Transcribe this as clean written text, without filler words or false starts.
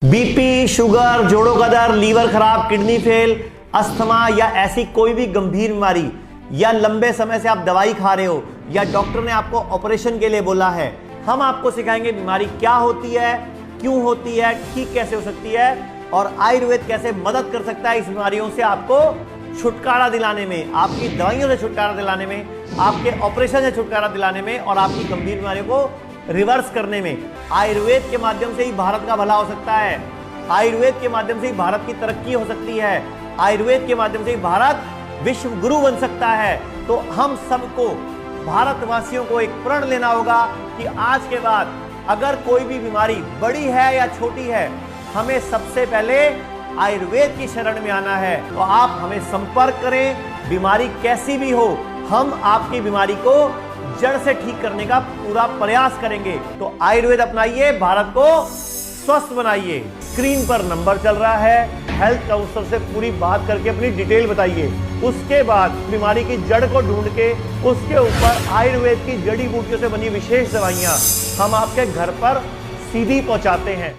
BP, sugar, जोड़ों का दर्द, लीवर खराब, किडनी फेल, अस्थमा या ऐसी कोई भी गंभीर बीमारी या लंबे समय से आप दवाई खा रहे हो या डॉक्टर ने आपको ऑपरेशन के लिए बोला है, हम आपको सिखाएंगे बीमारी क्या होती है, क्यों होती है, ठीक कैसे हो सकती है और आयुर्वेद कैसे मदद कर सकता है इस बीमारियों से आपको छुटकारा दिलाने में, आपकी दवाइयों से छुटकारा दिलाने में, आपके ऑपरेशन से छुटकारा दिलाने में और आपकी गंभीर बीमारियों को रिवर्स करने में। आयुर्वेद के माध्यम से ही भारत का भला हो सकता है, आयुर्वेद के माध्यम से ही भारत की तरक्की हो सकती है, आयुर्वेद के माध्यम से ही भारत विश्व गुरु बन सकता है। तो हम सबको, भारतवासियों को एक प्रण लेना होगा कि आज के बाद अगर कोई भी बीमारी बड़ी है या छोटी है, हमें सबसे पहले आयुर्वेद की शरण में आना है। तो आप हमें संपर्क करें, बीमारी कैसी भी हो, हम आपकी बीमारी को जड़ से ठीक करने का पूरा प्रयास करेंगे। तो आयुर्वेद अपनाइए, भारत को स्वस्थ बनाइए। स्क्रीन पर नंबर चल रहा है, हेल्थ काउंसलर से पूरी बात करके अपनी डिटेल बताइए। उसके बाद बीमारी की जड़ को ढूंढ के उसके ऊपर आयुर्वेद की जड़ी बूटियों से बनी विशेष दवाइयां हम आपके घर पर सीधी पहुंचाते हैं।